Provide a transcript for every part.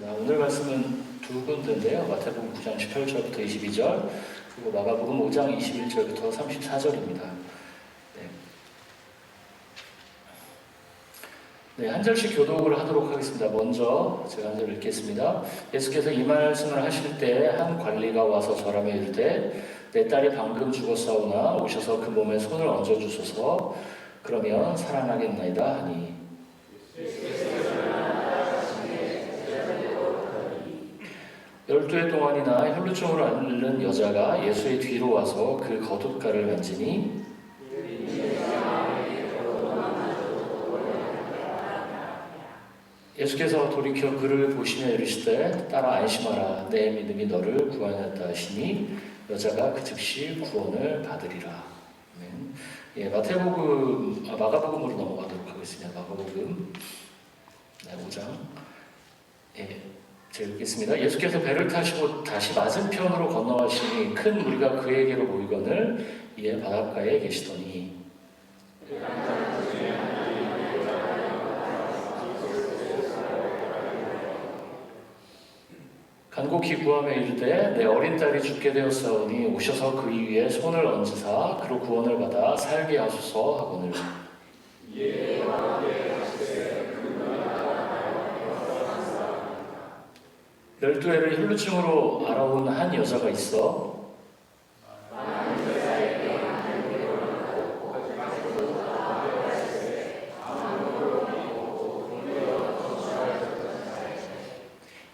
하겠습니다. 오늘 말씀은 두 군데인데요. 마태복음 9장 18절부터 22절, 그리고 마가복음 5장 21절부터 34절입니다. 한 절씩 교독을 하도록 하겠습니다. 먼저 제가 한 절 읽겠습니다. 예수께서 이 말씀을 하실 때 한 관리가 와서 절하며 이르되 내 딸이 방금 죽었사오나 오셔서 그 몸에 손을 얹어주소서. 그러면 살아나겠나이다 하니, 열두해 동안이나 혈루증으로 앓는 여자가 예수의 뒤로 와서 그 겉옷가를 만지니 예수께서 돌이켜 그를 보시며 이르시되 딸아 안심하라, 내 믿음이 너를 구원하였다 하시니 여자가 그 즉시 구원을 받으리라. 아멘. 마가복음으로 넘어가도록 하겠습니다. 마가복음 5장. 제가 읽겠습니다. 예수께서 배를 타시고 다시 맞은편으로 건너가시니 큰 무리가 그에게로 모이거늘 이에 바닷가에 계시더니 간곡히 구하며 이르되 내 어린 딸이 죽게 되었사오니 오셔서 그 위에 손을 얹으사 그로 구원을 받아 살게 하소서 하거늘. 열두 해를 혈루증으로 앓아온 한 여자가 있어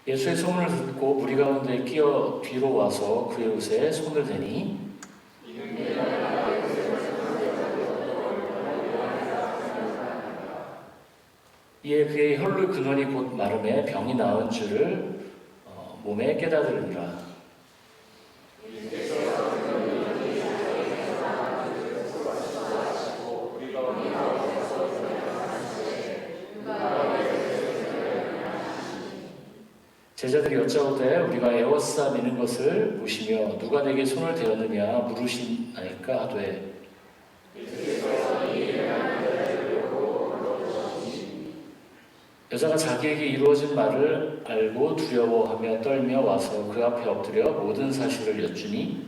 예수의 소문을 듣고 무리 가운데 끼어 뒤로 와서 그의 옷에 손을 대니 이에 그의 혈루 근원이 곧 마름에 병이 나은 줄을 몸에 깨달으니라. 제자들이 여짜오되 우리가 에워싸 미는 것을 보시며 누가 내게 손을 대었느냐 물으시나이까 하되 여자가 자기에게 이루어진 말을 알고 두려워하며 떨며 와서 그 앞에 엎드려 모든 사실을 여쭈니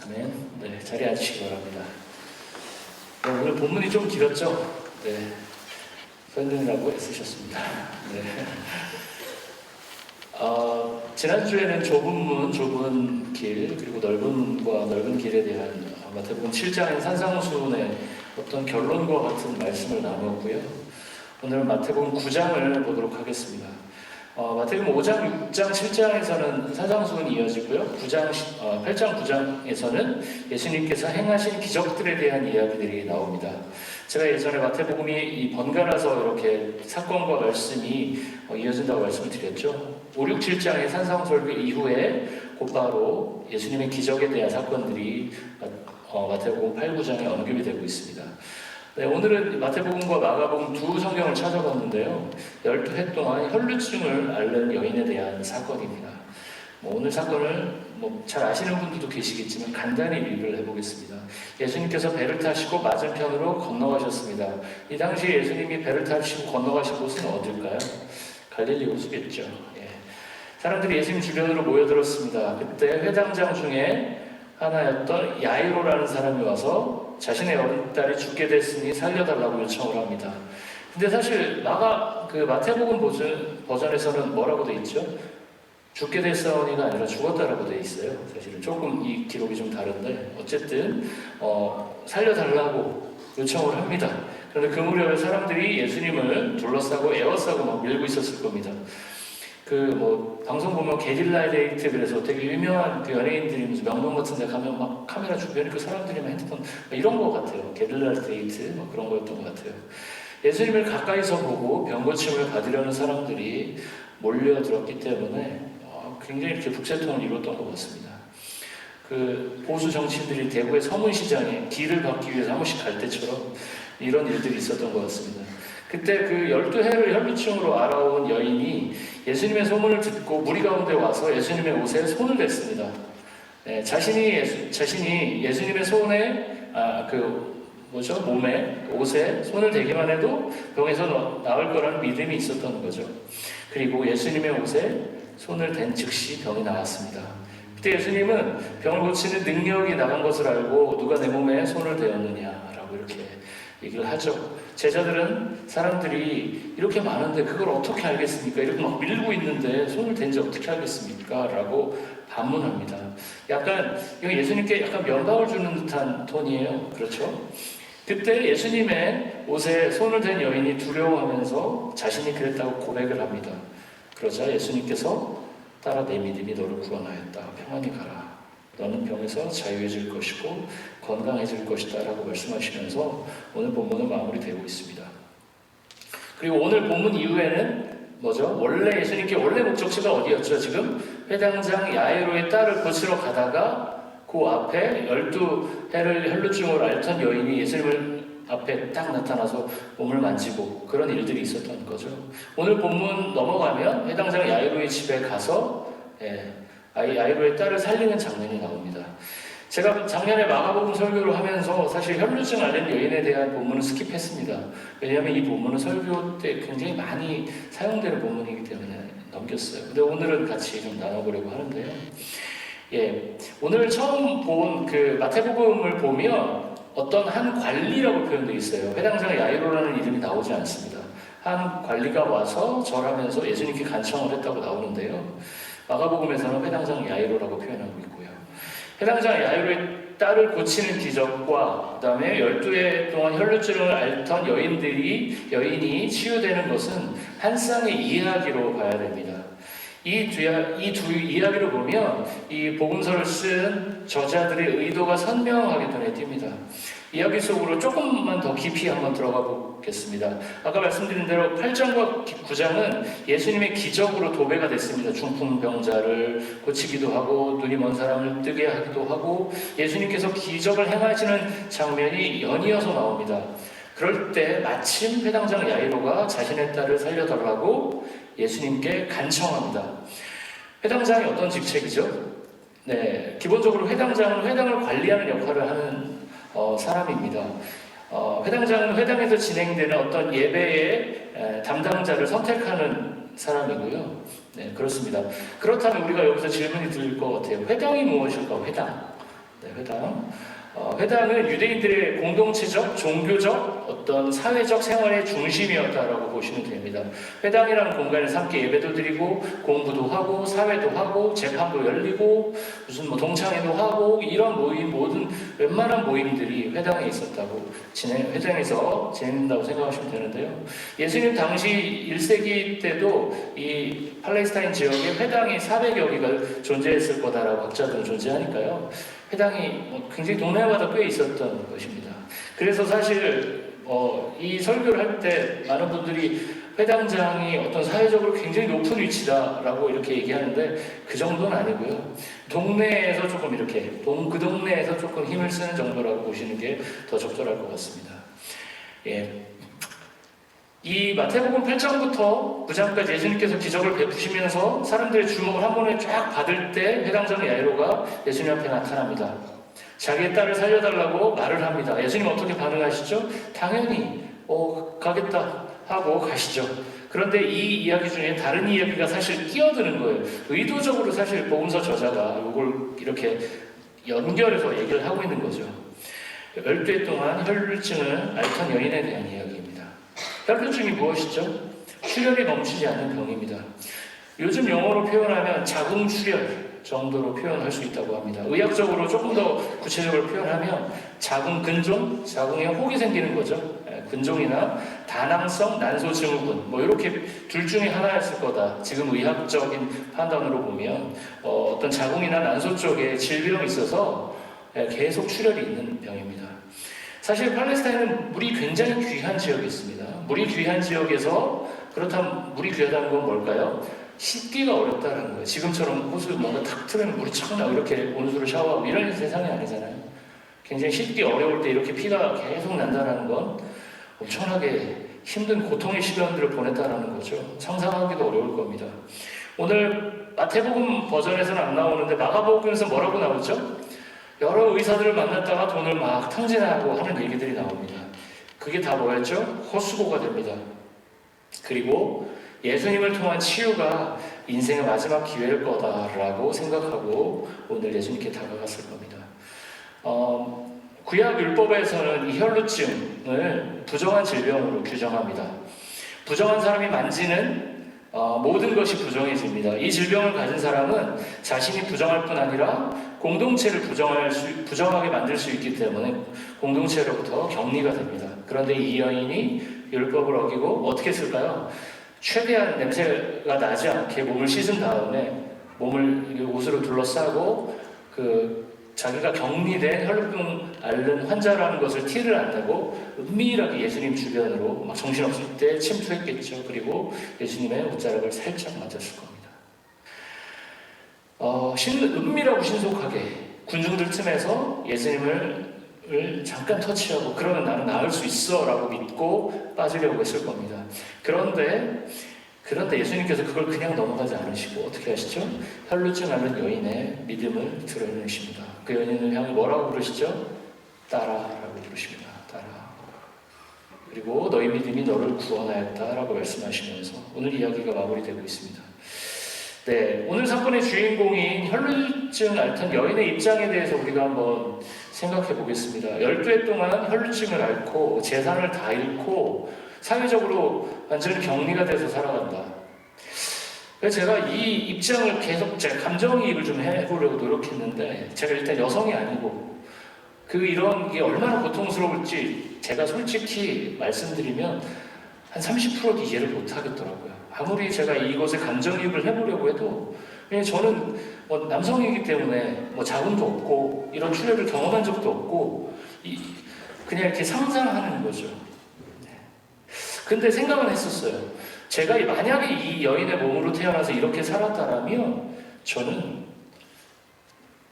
아멘. 자리에 앉으시기 바랍니다. 오늘 본문이 좀 길었죠? 설명이라고 애쓰셨습니다. 지난주에는 좁은 문, 좁은 길, 그리고 넓은 문과 넓은 길에 대한 마태복음 7장의 산상수훈의 어떤 결론과 같은 말씀을 나누었고요. 오늘은 마태복음 9장을 보도록 하겠습니다. 마태복음 5장, 6장, 7장에서는 산상수훈이 이어지고요. 8장, 9장에서는 예수님께서 행하신 기적들에 대한 이야기들이 나옵니다. 제가 예전에 마태복음이 번갈아서 이렇게 사건과 말씀이 이어진다고 말씀을 드렸죠. 5, 6, 7장의 산상설교 이후에 곧바로 예수님의 기적에 대한 사건들이 마태복음 8, 9장에 언급이 되고 있습니다. 오늘은 마태복음과 마가복음 두 성경을 찾아봤는데요. 12해 동안 혈루증을 앓는 여인에 대한 사건입니다. 오늘 사건을 잘 아시는 분들도 계시겠지만 간단히 리뷰를 해보겠습니다. 예수님께서 배를 타시고 맞은편으로 건너가셨습니다. 이 당시에 예수님이 배를 타시고 건너가신 곳은 어딜까요? 갈릴리 호수겠죠. 사람들이 예수님 주변으로 모여들었습니다. 그때 회당장 중에 하나였던 야이로라는 사람이 와서 자신의 어린 딸이 죽게 됐으니 살려달라고 요청을 합니다. 근데 사실 마태복음 버전에서는 뭐라고 돼 있죠? 죽게 됐사오니가 아니라 죽었다라고 돼 있어요. 사실은 조금 이 기록이 좀 다른데 어쨌든 살려달라고 요청을 합니다. 그런데 그 무렵에 사람들이 예수님을 둘러싸고 에워싸고 막 밀고 있었을 겁니다. 방송 보면 게릴라 데이트, 그래서 되게 유명한 그 연예인들이 무슨 명동 같은 데 가면 막 카메라 주변에 그 사람들이 막 핸드폰 이런 거 같아요. 게릴라 데이트 그런 거였던 것 같아요. 예수님을 가까이서 보고 병고침을 받으려는 사람들이 몰려들었기 때문에 굉장히 이렇게 북새통을 이뤘던 것 같습니다. 보수 정치인들이 대구의 서문시장에 길을 받기 위해서 한 번씩 갈 때처럼 이런 일들이 있었던 것 같습니다. 그때 그 12해를 혈루증으로 앓아온 여인이 예수님의 소문을 듣고 무리 가운데 와서 예수님의 옷에 손을 댔습니다. 자신이 예수님의 손에 몸에 옷에 손을 대기만 해도 병에서 나을 거라는 믿음이 있었던 거죠. 그리고 예수님의 옷에 손을 댄 즉시 병이 나았습니다. 그때 예수님은 병을 고치는 능력이 나간 것을 알고 누가 내 몸에 손을 대었느냐라고 이렇게 얘기를 하죠. 제자들은 사람들이 이렇게 많은데 그걸 어떻게 알겠습니까? 이렇게 막 밀고 있는데 손을 댄지 어떻게 알겠습니까? 라고 반문합니다. 약간 이거 예수님께 약간 면박을 주는 듯한 톤이에요. 그렇죠? 그때 예수님의 옷에 손을 댄 여인이 두려워하면서 자신이 그랬다고 고백을 합니다. 그러자 예수님께서 따라 내 믿음이 너를 구원하였다. 평안히 가라. 너는 병에서 자유해질 것이고 건강해질 것이다 라고 말씀하시면서 오늘 본문은 마무리되고 있습니다. 그리고 오늘 본문 이후에는 뭐죠? 예수님께 원래 목적지가 어디였죠? 지금 회당장 야이로의 딸을 고치러 가다가 그 앞에 12해를 혈루증으로 앓던 여인이 예수님을 앞에 딱 나타나서 몸을 만지고 그런 일들이 있었던 거죠. 오늘 본문 넘어가면 회당장 야이로의 집에 가서 야이로의 딸을 살리는 장면이 나옵니다. 제가 작년에 마가복음 설교를 하면서 사실 혈루증 앓는 여인에 대한 본문은 스킵했습니다. 왜냐하면 이 본문은 설교 때 굉장히 많이 사용되는 본문이기 때문에 넘겼어요. 근데 오늘은 같이 좀 나눠보려고 하는데요. 오늘 처음 본 그 마태복음을 보면 어떤 한 관리라고 표현되어 있어요. 회당장 야이로라는 이름이 나오지 않습니다. 한 관리가 와서 절하면서 예수님께 간청을 했다고 나오는데요. 마가복음에서는 회당장 야이로라고 표현하고 있고요. 회당장 야이로의 딸을 고치는 기적과 그 다음에 12해 동안 혈루증을 앓던 여인이 치유되는 것은 한 쌍의 이야기로 봐야 됩니다. 이 두 이야기를 보면 이 복음서를 쓴 저자들의 의도가 선명하게 눈에 띕니다. 이야기 속으로 조금만 더 깊이 한번 들어가 보겠습니다. 아까 말씀드린 대로 8장과 9장은 예수님의 기적으로 도배가 됐습니다. 중풍병자를 고치기도 하고 눈이 먼 사람을 뜨게 하기도 하고 예수님께서 기적을 행하시는 장면이 연이어서 나옵니다. 그럴 때 마침 회당장 야이로가 자신의 딸을 살려달라고 예수님께 간청합니다. 회당장이 어떤 직책이죠? 기본적으로 회당장은 회당을 관리하는 역할을 하는 사람입니다. 회당장은 회당에서 진행되는 어떤 예배의 담당자를 선택하는 사람이고요. 그렇습니다. 그렇다면 우리가 여기서 질문이 들 것 같아요. 회당이 무엇일까? 회당. 회당은 유대인들의 공동체적, 종교적, 어떤 사회적 생활의 중심이었다라고 보시면 됩니다. 회당이라는 공간에서 함께 예배도 드리고 공부도 하고 사회도 하고 재판도 열리고 무슨 동창회도 하고 이런 모든 웬만한 모임들이 회당에 있었다고 회당에서 진행된다고 생각하시면 되는데요. 예수님 당시 1세기 때도 이 팔레스타인 지역에 회당이 400여 개가 존재했을 거다라고 학자들은 존재하니까요. 회당이 굉장히 동네마다 꽤 있었던 것입니다. 그래서 사실 이 설교를 할 때 많은 분들이 회당장이 어떤 사회적으로 굉장히 높은 위치다라고 이렇게 얘기하는데 그 정도는 아니고요. 동네에서 조금 이렇게 그 동네에서 조금 힘을 쓰는 정도라고 보시는 게 더 적절할 것 같습니다. 이 마태복음 8장부터 9장까지 예수님께서 기적을 베푸시면서 사람들의 주목을 한 번에 쫙 받을 때 회당장 야이로가 예수님 앞에 나타납니다. 자기의 딸을 살려달라고 말을 합니다. 예수님 어떻게 반응하시죠? 당연히 가겠다 하고 가시죠. 그런데 이 이야기 중에 다른 이야기가 사실 끼어드는 거예요. 의도적으로 사실 복음서 저자가 이걸 이렇게 연결해서 얘기를 하고 있는 거죠. 12해 동안 혈루증을 앓던 여인에 대한 이야기입니다. 혈루증이 무엇이죠? 출혈이 멈추지 않는 병입니다. 요즘 용어로 표현하면 자궁출혈 정도로 표현할 수 있다고 합니다. 의학적으로 조금 더 구체적으로 표현하면 자궁근종, 자궁에 혹이 생기는 거죠. 근종이나 다낭성 난소증후군 이렇게 둘 중에 하나였을 거다. 지금 의학적인 판단으로 보면 어떤 자궁이나 난소 쪽에 질병이 있어서 계속 출혈이 있는 병입니다. 사실 팔레스타인은 물이 굉장히 귀한 지역이 있습니다. 물이 귀한 지역에서 그렇다면 물이 귀하다는 건 뭘까요? 씻기가 어렵다는 거예요. 지금처럼 호수 뭔가 탁 틀으면 물이 촥 나고 이렇게 온수로 샤워하고 이런 세상이 아니잖아요. 굉장히 씻기 어려울 때 이렇게 피가 계속 난다는 건 엄청나게 힘든 고통의 시간들을 보냈다는 거죠. 상상하기도 어려울 겁니다. 오늘 마태복음 버전에서는 안 나오는데 마가복음에서 뭐라고 나오죠? 여러 의사들을 만났다가 돈을 막 탕진하고 하는 얘기들이 나옵니다. 그게 다 뭐였죠? 헛수고가 됩니다. 그리고 예수님을 통한 치유가 인생의 마지막 기회일 거다라고 생각하고 오늘 예수님께 다가갔을 겁니다. 구약 율법에서는 이 혈루증을 부정한 질병으로 규정합니다. 부정한 사람이 만지는 모든 것이 부정해집니다. 이 질병을 가진 사람은 자신이 부정할 뿐 아니라 공동체를 부정하게 만들 수 있기 때문에 공동체로부터 격리가 됩니다. 그런데 이 여인이 율법을 어기고 어떻게 했을까요? 최대한 냄새가 나지 않게 몸을 씻은 다음에 몸을 옷으로 둘러싸고 자기가 격리된 혈루증 앓는 환자라는 것을 티를 안 내고 은밀하게 예수님 주변으로 막 정신없을 때 침투했겠죠. 그리고 예수님의 옷자락을 살짝 만졌을 겁니다. 은밀하고 신속하게 군중들 틈에서 예수님을 잠깐 터치하고 그러면 나는 나을 수 있어 라고 믿고 빠지려고 했을 겁니다. 그런데 예수님께서 그걸 그냥 넘어가지 않으시고 어떻게 하시죠? 혈루증 앓는 여인의 믿음을 드러내십니다. 그 여인을 향해 뭐라고 부르시죠? 따라라고 부르십니다. 따라. 그리고 너희 믿음이 너를 구원하였다라고 말씀하시면서 오늘 이야기가 마무리되고 있습니다. 네, 오늘 사건의 주인공인 혈루증 앓던 여인의 입장에 대해서 우리가 한번 생각해 보겠습니다. 12해 동안 혈루증을 앓고 재산을 다 잃고 사회적으로 완전히 격리가 돼서 살아간다. 그래서 제가 이 입장을 계속 제가 감정이입을 좀 해보려고 노력했는데 제가 일단 여성이 아니고 이런 게 얼마나 고통스러울지 제가 솔직히 말씀드리면 한 30%도 이해를 못 하겠더라고요. 아무리 제가 이것에 감정이입을 해보려고 해도 저는 남성이기 때문에 자궁도 없고 이런 출혈을 경험한 적도 없고 그냥 이렇게 상상하는 거죠. 근데 생각은 했었어요. 제가 만약에 이 여인의 몸으로 태어나서 이렇게 살았다면 저는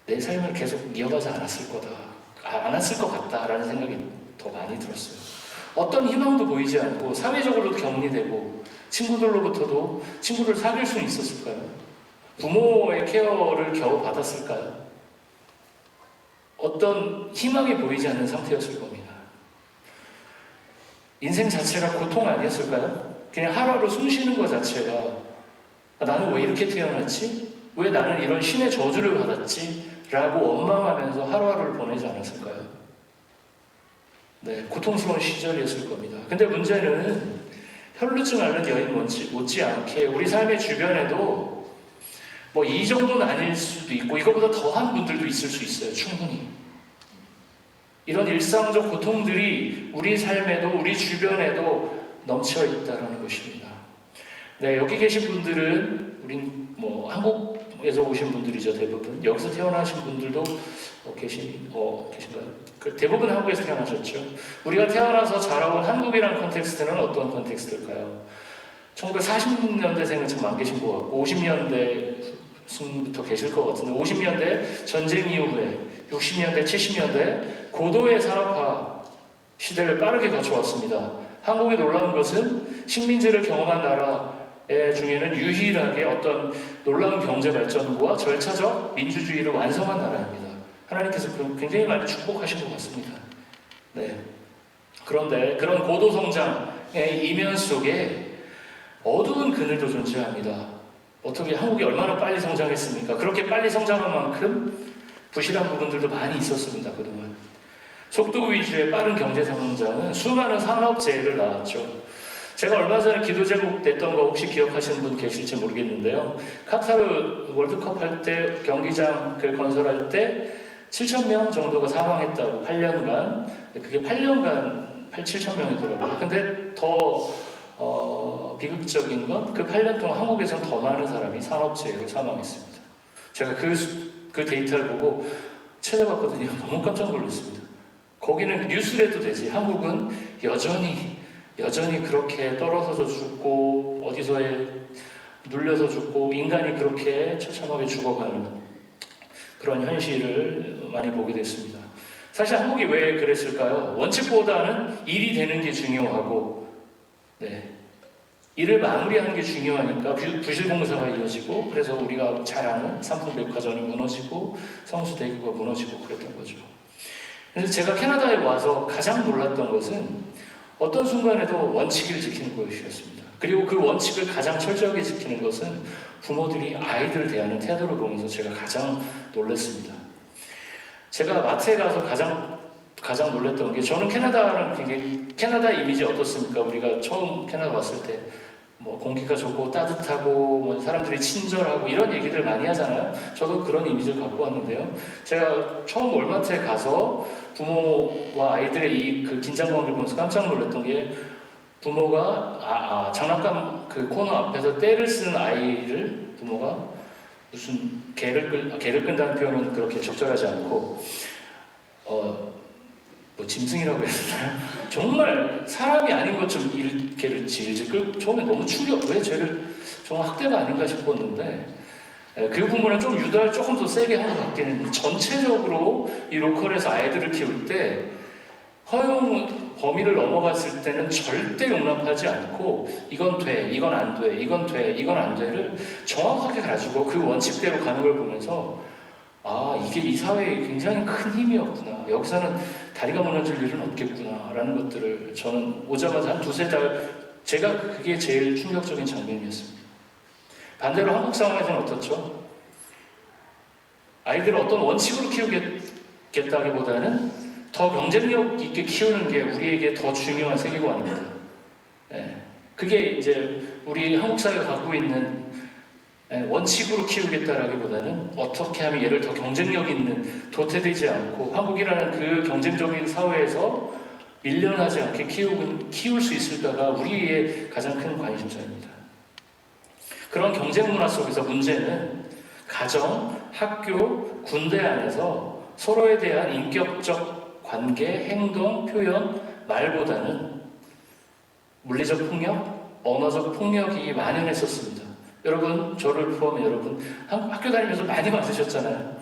내 삶을 계속 이어가지 않았을 것 같다라는 생각이 더 많이 들었어요. 어떤 희망도 보이지 않고 사회적으로도 격리되고 친구들로부터도 친구를 사귈 수 있었을까요? 부모의 케어를 겨우 받았을까요? 어떤 희망이 보이지 않는 상태였을 겁니다. 인생 자체가 고통 아니었을까요? 그냥 하루하루 숨 쉬는 것 자체가 나는 왜 이렇게 태어났지? 왜 나는 이런 신의 저주를 받았지? 라고 원망하면서 하루하루를 보내지 않았을까요? 네, 고통스러운 시절이었을 겁니다. 근데 문제는 혈루증 앓는 여인 못지않게 우리 삶의 주변에도 이 정도는 아닐 수도 있고 이거보다 더한 분들도 있을 수 있어요. 충분히. 이런 일상적 고통들이 우리 삶에도 우리 주변에도 넘쳐 있다는 것입니다. 네, 여기 계신 분들은 우린 한국에서 오신 분들이죠. 대부분 여기서 태어나신 분들도 계신가요? 대부분 한국에서 태어나셨죠. 우리가 태어나서 자라온 한국이라는 컨텍스트는 어떤 컨텍스트일까요? 1940년대생은 참 안 계신 것 같고 50년대부터 계실 것 같은데 50년대 전쟁 이후에 60년대, 70년대 고도의 산업화 시대를 빠르게 거쳐왔습니다. 한국이 놀라운 것은 식민지를 경험한 나라 중에는 유일하게 어떤 놀라운 경제 발전과 절차적 민주주의를 완성한 나라입니다. 하나님께서 굉장히 많이 축복하신 것 같습니다. 네. 그런데 그런 고도 성장의 이면 속에 어두운 그늘도 존재합니다. 어떻게 한국이 얼마나 빨리 성장했습니까? 그렇게 빨리 성장한 만큼 부실한 부분들도 많이 있었습니다. 그동안. 속도 위주의 빠른 경제 성장은 수많은 산업재해를 낳았죠. 제가 얼마 전에 기도 제목 냈던 거 혹시 기억하시는 분 계실지 모르겠는데요. 카타르 월드컵 할 때 경기장 건설할 때 7,000명 정도가 사망했다고 8년간. 그게 8년간 7,000명이더라고요. 근데 더 비극적인 건 그 8년 동안 한국에서는 더 많은 사람이 산업재해로 사망했습니다. 제가 그 데이터를 보고 찾아봤거든요. 너무 깜짝 놀랐습니다. 거기는 뉴스라도 되지. 한국은 여전히 그렇게 떨어져서 죽고 어디서에 눌려서 죽고 인간이 그렇게 처참하게 죽어가는 그런 현실을 많이 보게 됐습니다. 사실 한국이 왜 그랬을까요? 원칙보다는 일이 되는 게 중요하고 일을 마무리하는 게 중요하니까 부실공사가 이어지고, 그래서 우리가 잘 아는 삼풍백화점이 무너지고 성수대교가 무너지고 그랬던 거죠. 그래서 제가 캐나다에 와서 가장 놀랐던 것은 어떤 순간에도 원칙을 지키는 것이었습니다. 그리고 그 원칙을 가장 철저하게 지키는 것은 부모들이 아이들을 대하는 태도를 보면서 제가 가장 놀랐습니다. 제가 마트에 가서 가장 놀랐던 게, 저는 캐나다는 굉장히, 캐나다 이미지 어떻습니까? 우리가 처음 캐나다 왔을 때 뭐 공기가 좋고 따뜻하고 뭐 사람들이 친절하고 이런 얘기들 많이 하잖아요. 저도 그런 이미지를 갖고 왔는데요. 제가 처음 월마트에 가서 부모와 아이들의 그 긴장감을 보면서 깜짝 놀랐던 게, 부모가 장난감 그 코너 앞에서 떼를 쓰는 아이를 부모가 무슨 개를 끈다는 표현은 그렇게 적절하지 않고 뭐 짐승이라고 했나요? 정말 사람이 아닌 것처럼 개를 질질 끌고, 처음에 너무 충격, 왜 쟤를 정말 학대가 아닌가 싶었는데, 그 부분은 좀 유도를 조금 더 세게 한 것 같기는 했는데, 전체적으로 이 로컬에서 아이들을 키울 때 허용 범위를 넘어갔을 때는 절대 용납하지 않고, 이건 돼, 이건 안 돼, 이건 돼, 이건 안 돼를 정확하게 가지고 그 원칙대로 가는 걸 보면서, 이게 이 사회에 굉장히 큰 힘이었구나, 여기서는 다리가 무너질 일은 없겠구나 라는 것들을 저는 오자마자 한 두세 달, 제가 그게 제일 충격적인 장면이었습니다. 반대로 한국 상황에서는 어떻죠? 아이들을 어떤 원칙으로 키우겠다기보다는 더 경쟁력 있게 키우는 게 우리에게 더 중요한 세계관입니다. 그게 이제 우리 한국 사회가 갖고 있는 원칙으로 키우겠다라기보다는 어떻게 하면 얘를 더 경쟁력 있는, 도태되지 않고 한국이라는 그 경쟁적인 사회에서 밀려나지 않게 키울 수 있을까가 우리의 가장 큰 관심사입니다. 그런 경쟁 문화 속에서 문제는 가정, 학교, 군대 안에서 서로에 대한 인격적 관계, 행동, 표현, 말보다는 물리적 폭력, 언어적 폭력이 만연했었습니다. 여러분, 저를 포함해 여러분 학교 다니면서 많이 맞으셨잖아요.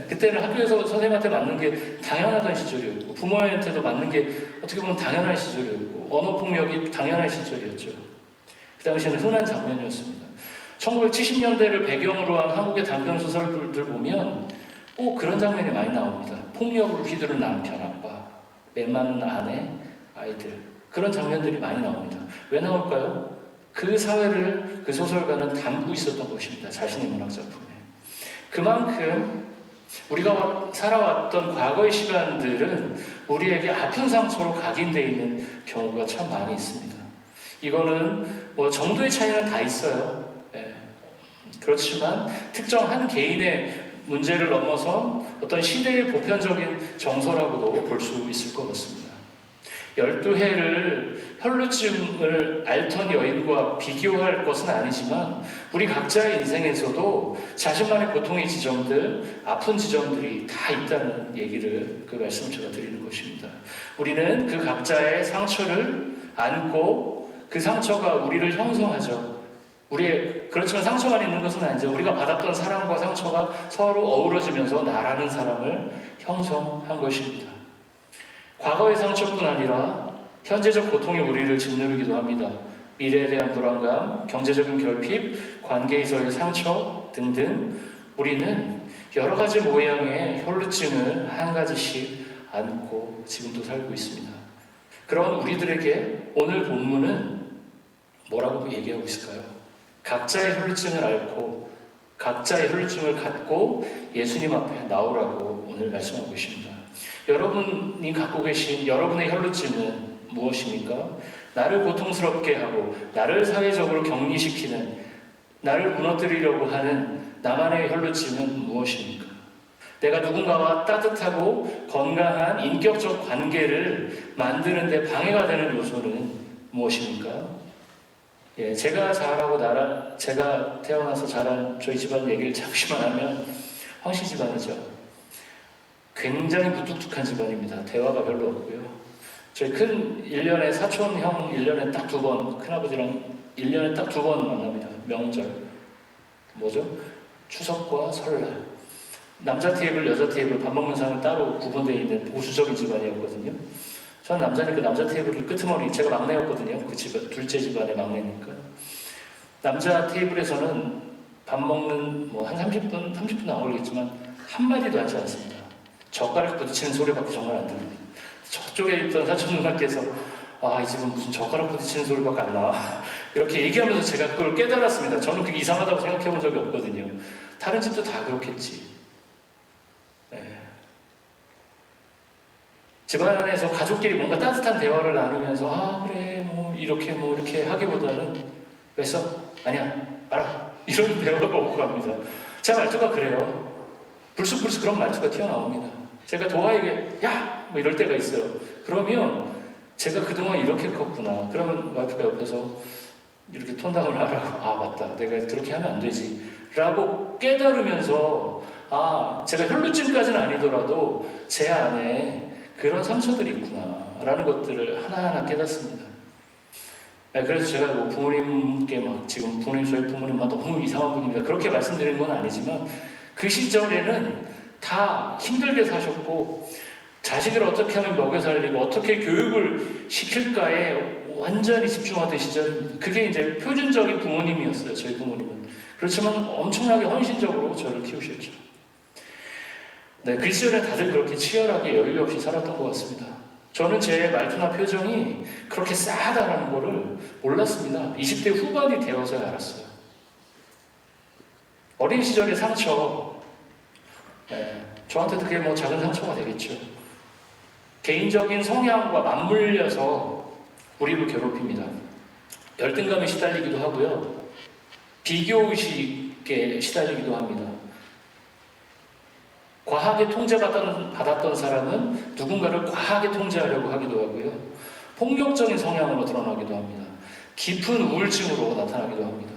그때는 학교에서 선생님한테 맞는 게 당연하던 시절이었고, 부모한테도 맞는 게 어떻게 보면 당연한 시절이었고, 언어 폭력이 당연한 시절이었죠. 그 당시에는 흔한 장면이었습니다. 1970년대를 배경으로 한 한국의 단편소설들 보면 꼭 그런 장면이 많이 나옵니다. 폭력을 휘두른 남편, 아빠, 매 많은 아내, 아이들, 그런 장면들이 많이 나옵니다. 왜 나올까요? 그 사회를 그 소설가는 담고 있었던 것입니다. 자신의 문학작품에. 그만큼 우리가 살아왔던 과거의 시간들은 우리에게 아픈 상처로 각인되어 있는 경우가 참 많이 있습니다. 이거는 뭐 정도의 차이는 다 있어요. 그렇지만 특정 한 개인의 문제를 넘어서 어떤 시대의 보편적인 정서라고도 볼 수 있을 것 같습니다. 12해를 혈루증을 앓던 여인과 비교할 것은 아니지만, 우리 각자의 인생에서도 자신만의 고통의 지점들, 아픈 지점들이 다 있다는 얘기를, 그 말씀을 제가 드리는 것입니다. 우리는 그 각자의 상처를 안고 그 상처가 우리를 형성하죠. 그렇지만 상처만 있는 것은 아니죠. 우리가 받았던 사랑과 상처가 서로 어우러지면서 나라는 사람을 형성한 것입니다. 과거의 상처뿐 아니라 현재적 고통이 우리를 짓누르기도 합니다. 미래에 대한 불안감, 경제적인 결핍, 관계에서의 상처 등등, 우리는 여러 가지 모양의 혈루증을 한 가지씩 안고 지금도 살고 있습니다. 그런 우리들에게 오늘 본문은 뭐라고 얘기하고 있을까요? 각자의 혈루증을 앓고 각자의 혈루증을 갖고 예수님 앞에 나오라고 오늘 말씀하고 계십니다. 여러분이 갖고 계신 여러분의 혈루증은 무엇입니까? 나를 고통스럽게 하고 나를 사회적으로 격리시키는, 나를 무너뜨리려고 하는 나만의 혈루증은 무엇입니까? 내가 누군가와 따뜻하고 건강한 인격적 관계를 만드는 데 방해가 되는 요소는 무엇입니까? 제가 제가 태어나서 자란 저희 집안 얘기를 잠시만 하면 황씨 집안이죠. 굉장히 무뚝뚝한 집안입니다. 대화가 별로 없고요. 저희 1년에 사촌 형 1년에 딱 2번, 큰아버지랑 1년에 딱 2번 만납니다. 명절. 뭐죠? 추석과 설날. 남자 테이블, 여자 테이블 밥 먹는 사람은 따로 구분되어 있는 보수적인 집안이었거든요. 저는 남자니까 남자 테이블을 끄트머리, 제가 막내였거든요. 그 집안, 둘째 집안의 막내니까. 남자 테이블에서는 밥 먹는 뭐 한 30분도 안 걸리겠지만 한마디도 하지 않습니다. 젓가락 부딪히는 소리밖에 정말 안 들립니다. 저쪽에 있던 사촌 누나께서 이 집은 무슨 젓가락 부딪히는 소리밖에 안 나와. 이렇게 얘기하면서 제가 그걸 깨달았습니다. 저는 그게 이상하다고 생각해 본 적이 없거든요. 다른 집도 다 그렇겠지. 네. 집안에서 가족끼리 뭔가 따뜻한 대화를 나누면서 그래 뭐 이렇게 하기보다는 왜 써? 아니야 알아 이런 대화가 오고 갑니다. 제 말투가 그래요. 불쑥불쑥 그런 말투가 튀어나옵니다. 제가 도화에게 야! 뭐 이럴 때가 있어요. 그러면 제가 그동안 이렇게 컸구나. 그러면 와이프가 옆에서 이렇게 톤다운을 하라고 맞다 내가 그렇게 하면 안 되지 라고 깨달으면서 제가 혈루증까지는 아니더라도 제 안에 그런 상처들이 있구나 라는 것들을 하나하나 깨닫습니다. 그래서 제가 뭐 부모님께 지금 저희 부모님만 너무 이상한 분입니다 그렇게 말씀드리는 건 아니지만 그 시절에는 다 힘들게 사셨고 자식을 어떻게 하면 먹여 살리고 어떻게 교육을 시킬까에 완전히 집중하던 시절입니다. 그게 이제 표준적인 부모님이었어요. 저희 부모님은. 그렇지만 엄청나게 헌신적으로 저를 키우셨죠. 네, 그 시절에 다들 그렇게 치열하게 여유 없이 살았던 것 같습니다. 저는 제 말투나 표정이 그렇게 싸하다는 거를 몰랐습니다. 20대 후반이 되어서야 알았어요. 어린 시절의 상처, 저한테도 그게 뭐 작은 상처가 되겠죠. 개인적인 성향과 맞물려서 우리를 괴롭힙니다. 열등감에 시달리기도 하고요. 비교의식에 시달리기도 합니다. 과하게 통제받았던 사람은 누군가를 과하게 통제하려고 하기도 하고요. 폭력적인 성향으로 드러나기도 합니다. 깊은 우울증으로 나타나기도 합니다.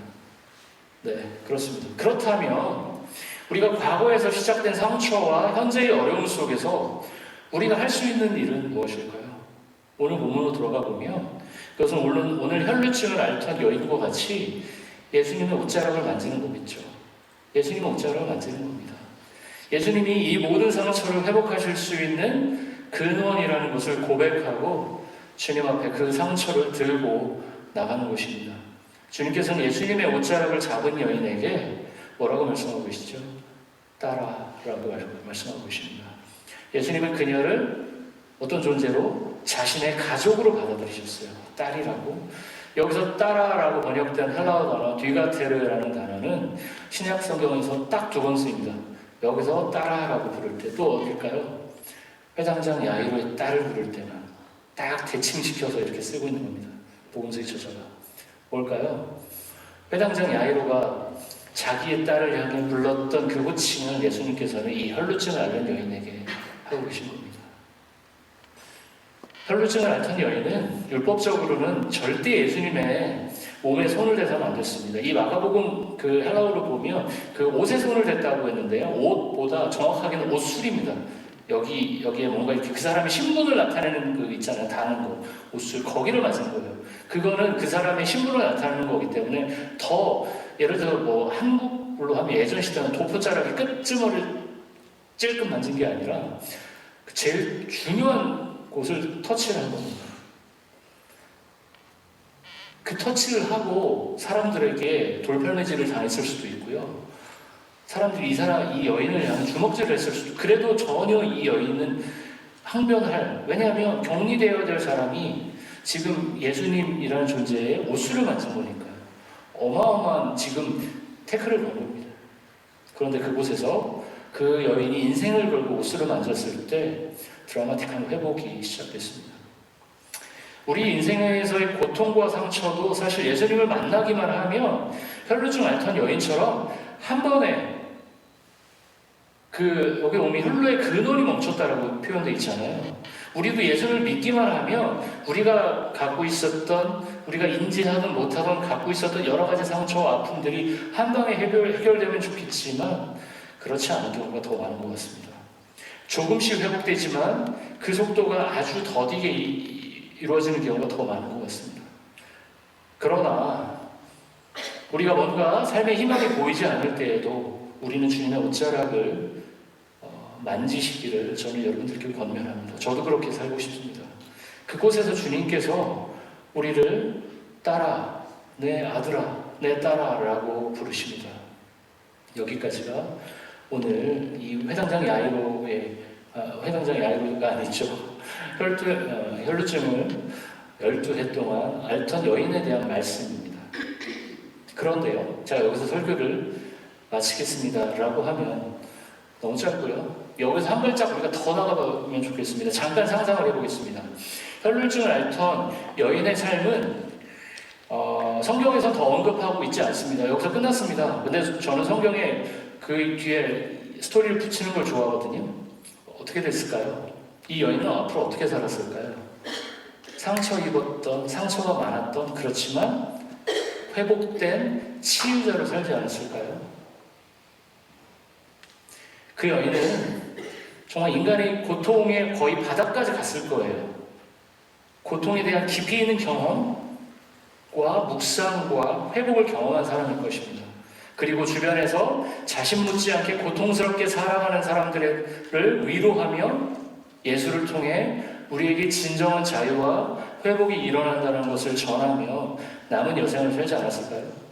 네, 그렇습니다. 그렇다면 우리가 과거에서 시작된 상처와 현재의 어려움 속에서 우리가 할 수 있는 일은 무엇일까요? 오늘 본문으로 들어가 보면 그것은 오늘 혈루증을 앓던 여인과 같이 예수님의 옷자락을 만지는 거겠죠. 예수님의 옷자락을 만지는 겁니다. 예수님이 이 모든 상처를 회복하실 수 있는 근원이라는 것을 고백하고 주님 앞에 그 상처를 들고 나가는 것입니다. 주님께서는 예수님의 옷자락을 잡은 여인에게 뭐라고 말씀하고 계시죠? 따라라고 말씀하고 계십니다. 예수님은 그녀를 어떤 존재로 자신의 가족으로 받아들이셨어요. 딸이라고. 여기서 따라라고 번역된 헬라어 단어 뒤가테르라는 단어는 신약 성경에서 딱 두 번 쓰입니다. 여기서 따라라고 부를 때 또 어딜까요? 회당장 야이로의 딸을 부를 때는 딱 대칭시켜서 이렇게 쓰고 있는 겁니다. 복음서의 저자가. 뭘까요? 회당장 야이로가 자기의 딸을 향해 불렀던 그 호칭을 예수님께서는 이 혈루증을 앓는 여인에게 하고 계신 겁니다. 혈루증을 앓던 여인은 율법적으로는 절대 예수님의 몸에 손을 대서는 안 됐습니다. 이 마가복음 그 헬라어로 보면 그 옷에 손을 댔다고 했는데요. 옷보다 정확하게는 옷술입니다. 여기에 뭔가 이렇게 그 사람의 신분을 나타내는 그 있잖아요. 다는 거. 옷술. 거기를 맞은 거예요. 그거는 그 사람의 신분을 나타내는 거기 때문에 더 예를 들어 뭐 한국으로 하면 예전 시대는 도포자락의 끝주머리를 찔끔 만진 게 아니라 제일 중요한 곳을 터치를 한 겁니다. 그 터치를 하고 사람들에게 돌팔매질을 당했을 수도 있고요. 사람들이 이 여인을 향해 주먹질을 했을 수도. 그래도 전혀 이 여인은 항변할. 왜냐하면 격리되어야 될 사람이 지금 예수님이라는 존재의 옷술을 만진 거니까요. 어마어마한 지금 태클을 건 겁니다. 그런데 그곳에서 그 여인이 인생을 걸고 옷술을 만졌을 때 드라마틱한 회복이 시작됐습니다. 우리 인생에서의 고통과 상처도 사실 예수님을 만나기만 하면 혈루증 앓던 여인처럼 한 번에 여기 보면 혈루의 근원이 멈췄다라고 표현되어 있잖아요. 우리도 예수를 믿기만 하면 우리가 갖고 있었던, 우리가 인지하든 못하든 갖고 있었던 여러 가지 상처와 아픔들이 한 방에 해결되면 좋겠지만 그렇지 않은 경우가 더 많은 것 같습니다. 조금씩 회복되지만 그 속도가 아주 더디게 이루어지는 경우가 더 많은 것 같습니다. 그러나 우리가 뭔가 삶의 희망이 보이지 않을 때에도 우리는 주님의 옷자락을 만지시기를 저는 여러분들께 권면합니다. 저도 그렇게 살고 싶습니다. 그곳에서 주님께서 우리를 딸아, 내 아들아, 내 딸아라고 부르십니다. 여기까지가 오늘 이 회당장 야이로의 회당장 야이로가 아니죠. 혈루증을 12해 동안 앓던 여인에 대한 말씀입니다. 그런데요, 제가 여기서 설교를 마치겠습니다 라고 하면 너무 짧고요. 여기서 한 발짝 우리가 더 나가보면 좋겠습니다. 잠깐 상상을 해보겠습니다. 혈루증을 앓던 여인의 삶은 성경에서 더 언급하고 있지 않습니다. 여기서 끝났습니다. 근데 저는 성경에 그 뒤에 스토리를 붙이는 걸 좋아하거든요. 어떻게 됐을까요? 이 여인은 앞으로 어떻게 살았을까요? 상처 입었던, 상처가 많았던, 그렇지만 회복된 치유자로 살지 않았을까요? 그 여인은 정말 인간의 고통의 거의 바닥까지 갔을 거예요. 고통에 대한 깊이 있는 경험과 묵상과 회복을 경험한 사람일 것입니다. 그리고 주변에서 자신 못지않게 고통스럽게 살아가는 사람들을 위로하며 예수를 통해 우리에게 진정한 자유와 회복이 일어난다는 것을 전하며 남은 여생을 살지 않았을까요?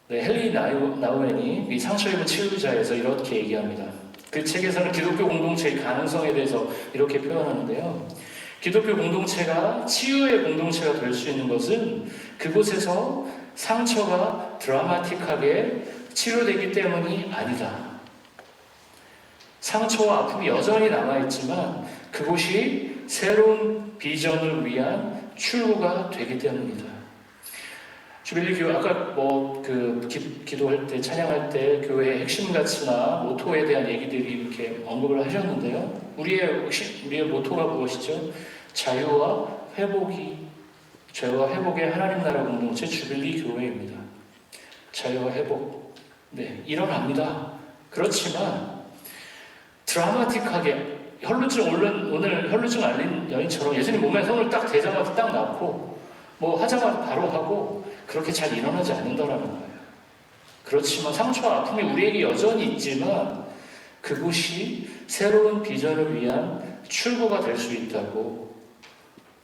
네, 헨리 나우엔이 이 상처 입은 치유자에서 이렇게 얘기합니다. 그 책에서는 기독교 공동체의 가능성에 대해서 이렇게 표현하는데요. 기독교 공동체가 치유의 공동체가 될 수 있는 것은 그곳에서 상처가 드라마틱하게 치료되기 때문이 아니다. 상처와 아픔이 여전히 남아있지만 그곳이 새로운 비전을 위한 출구가 되기 때문이다. 주빌리 교회, 아까 기도할 때, 찬양할 때 교회의 핵심 가치나 모토에 대한 얘기들이 이렇게 언급을 하셨는데요. 우리의 모토가 무엇이죠? 자유와 회복이, 죄와 회복의 하나님 나라 공동체 주빌리 교회입니다. 자유와 회복. 네, 일어납니다. 그렇지만 드라마틱하게 오늘 혈루증 앓린 여인처럼 예수님 몸에 손을 딱 대자마자 딱 놔고 하자마자 바로 하고 그렇게 잘 일어나지 않는다라는 거예요. 그렇지만 상처와 아픔이 우리에게 여전히 있지만 그곳이 새로운 비전을 위한 출구가 될 수 있다고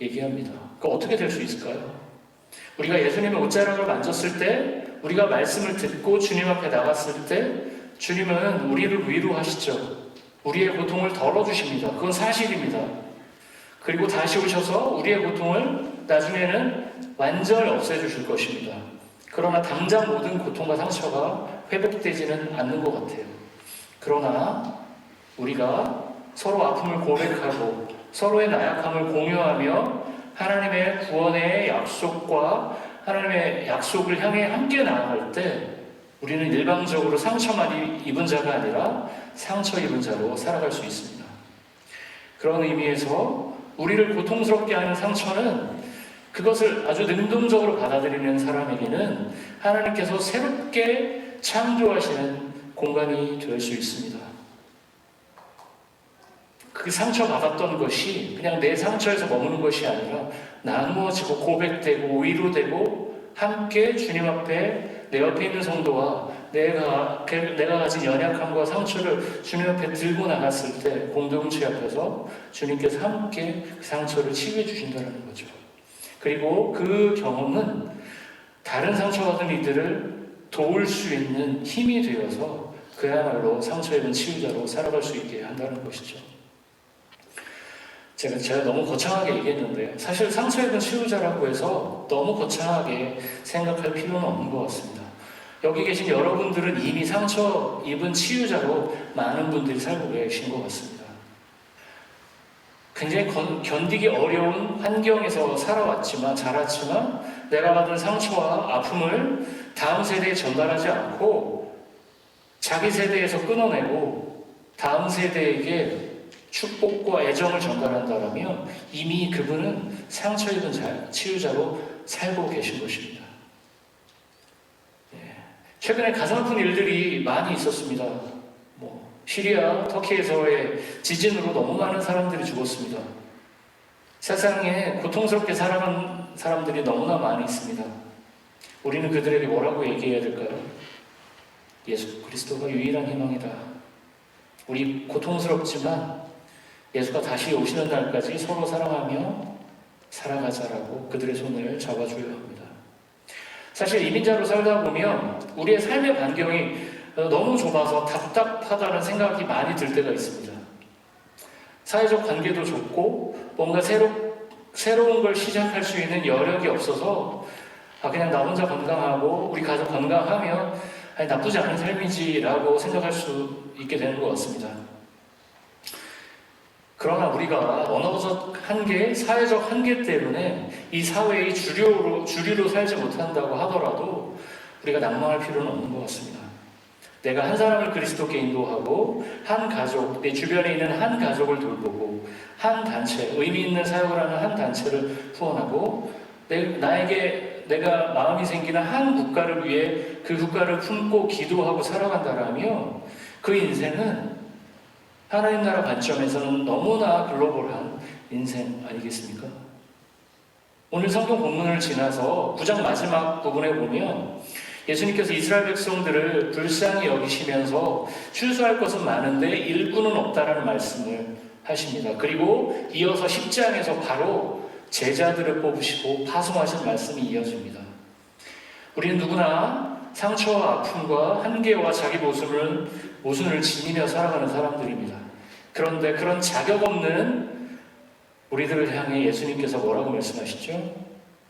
얘기합니다. 그럼 어떻게 될 수 있을까요? 우리가 예수님의 옷자락을 만졌을 때, 우리가 말씀을 듣고 주님 앞에 나갔을 때 주님은 우리를 위로하시죠. 우리의 고통을 덜어주십니다. 그건 사실입니다. 그리고 다시 오셔서 우리의 고통을 나중에는 완전히 없애주실 것입니다. 그러나 당장 모든 고통과 상처가 회복되지는 않는 것 같아요. 그러나 우리가 서로 아픔을 고백하고 서로의 나약함을 공유하며 하나님의 구원의 약속과 하나님의 약속을 향해 함께 나아갈 때 우리는 일방적으로 상처만 입은 자가 아니라 상처 입은 자로 살아갈 수 있습니다. 그런 의미에서 우리를 고통스럽게 하는 상처는 그것을 아주 능동적으로 받아들이는 사람에게는 하나님께서 새롭게 창조하시는 공간이 될 수 있습니다. 그 상처받았던 것이 그냥 내 상처에서 머무는 것이 아니라 나누어지고 고백되고 위로되고 함께 주님 앞에 내 옆에 있는 성도와 내가 가진 연약함과 상처를 주님 앞에 들고 나갔을 때 공동체 앞에서 주님께서 함께 그 상처를 치유해 주신다는 거죠. 그리고 그 경험은 다른 상처받은 이들을 도울 수 있는 힘이 되어서 그야말로 상처 입은 치유자로 살아갈 수 있게 한다는 것이죠. 제가 너무 거창하게 얘기했는데요. 사실 상처 입은 치유자라고 해서 너무 거창하게 생각할 필요는 없는 것 같습니다. 여기 계신 여러분들은 이미 상처 입은 치유자로 많은 분들이 살고 계신 것 같습니다. 굉장히 견디기 어려운 환경에서 자랐지만 내가 받은 상처와 아픔을 다음 세대에 전달하지 않고 자기 세대에서 끊어내고 다음 세대에게 축복과 애정을 전달한다면 이미 그분은 상처 입은 치유자로 살고 계신 것입니다. 최근에 가슴 아픈 일들이 많이 있었습니다. 시리아, 터키에서의 지진으로 너무 많은 사람들이 죽었습니다. 세상에 고통스럽게 살아가는 사람들이 너무나 많이 있습니다. 우리는 그들에게 뭐라고 얘기해야 될까요? 예수 그리스도가 유일한 희망이다. 우리 고통스럽지만 예수가 다시 오시는 날까지 서로 사랑하며 살아가자라고 그들의 손을 잡아줘야 합니다. 사실 이민자로 살다 보면 우리의 삶의 반경이 너무 좁아서 답답하다는 생각이 많이 들 때가 있습니다. 사회적 관계도 좁고 뭔가 새로운 걸 시작할 수 있는 여력이 없어서 그냥 나 혼자 건강하고 우리 가족 건강하면 나쁘지 않은 삶이지라고 생각할 수 있게 되는 것 같습니다. 그러나 우리가 언어적 한계, 사회적 한계 때문에 이 사회의 주류로 살지 못한다고 하더라도 우리가 낭망할 필요는 없는 것 같습니다. 내가 한 사람을 그리스도께 인도하고 한 가족, 내 주변에 있는 한 가족을 돌보고 한 단체, 의미 있는 사역을 하는 한 단체를 후원하고 내가 마음이 생기는 한 국가를 위해 그 국가를 품고 기도하고 살아간다라면 그 인생은 하나님 나라 관점에서는 너무나 글로벌한 인생 아니겠습니까? 오늘 성경 본문을 지나서 9장 마지막 부분에 보면 예수님께서 이스라엘 백성들을 불쌍히 여기시면서 추수할 것은 많은데 일꾼은 없다라는 말씀을 하십니다. 그리고 이어서 10장에서 바로 제자들을 뽑으시고 파송하신 말씀이 이어집니다. 우리는 누구나 상처와 아픔과 한계와 자기 모순을 지니며 살아가는 사람들입니다. 그런데 그런 자격 없는 우리들을 향해 예수님께서 뭐라고 말씀하시죠?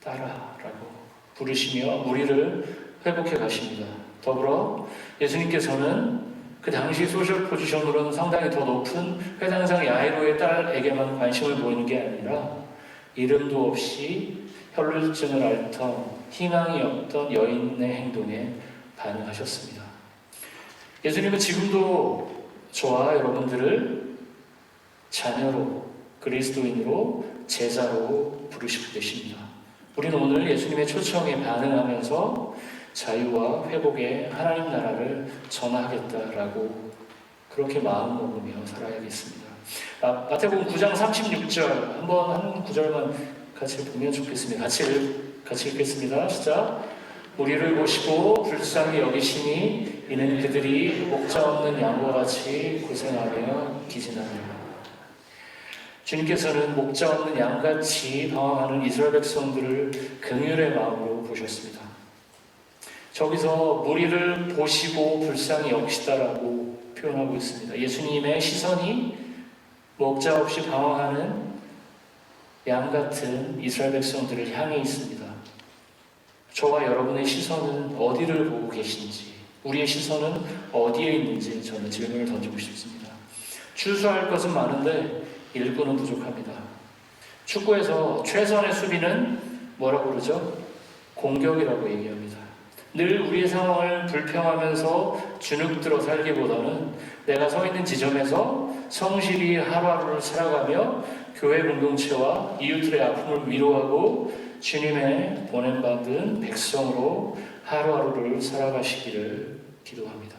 따라라고 부르시며 우리를 회복해 가십니다. 더불어 예수님께서는 그 당시 소셜 포지션으로는 상당히 더 높은 회당장 야이로의 딸에게만 관심을 보이는 게 아니라 이름도 없이 혈루증을 앓던 희망이 없던 여인의 행동에 반응하셨습니다. 예수님은 지금도 저와 여러분들을 자녀로, 그리스도인으로, 제자로 부르시고 계십니다. 우리는 오늘 예수님의 초청에 반응하면서 자유와 회복의 하나님 나라를 전하겠다라고 그렇게 마음 먹으며 살아야겠습니다. 마태복음 9장 36절 한번 한 구절만 같이 보면 좋겠습니다. 같이 읽겠습니다. 시작. 우리를 보시고 불쌍히 여기시니 이는 그들이 목자 없는 양과 같이 고생하며 기진하느라. 주님께서는 목자 없는 양같이 방황하는 이스라엘 백성들을 긍휼의 마음으로 보셨습니다. 저기서 우리를 보시고 불쌍히 여기시다라고 표현하고 있습니다. 예수님의 시선이 목자 없이 방황하는 양 같은 이스라엘 백성들을 향해 있습니다. 저와 여러분의 시선은 어디를 보고 계신지, 우리의 시선은 어디에 있는지 저는 질문을 던지고 싶습니다. 추수할 것은 많은데 일꾼은 부족합니다. 축구에서 최선의 수비는 뭐라고 그러죠? 공격이라고 얘기합니다. 늘 우리의 상황을 불평하면서 주눅들어 살기보다는 내가 서 있는 지점에서 성실히 하루하루를 살아가며 교회 공동체와 이웃들의 아픔을 위로하고 주님의 보냄받은 백성으로 하루하루를 살아가시기를 기도합니다.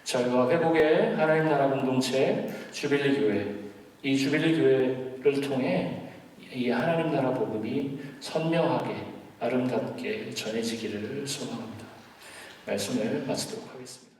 자유와 회복의 하나님 나라 공동체 주빌리 교회, 이 주빌리 교회를 통해 이 하나님 나라 복음이 선명하게 아름답게 전해지기를 소망합니다. 말씀을 마치도록 하겠습니다.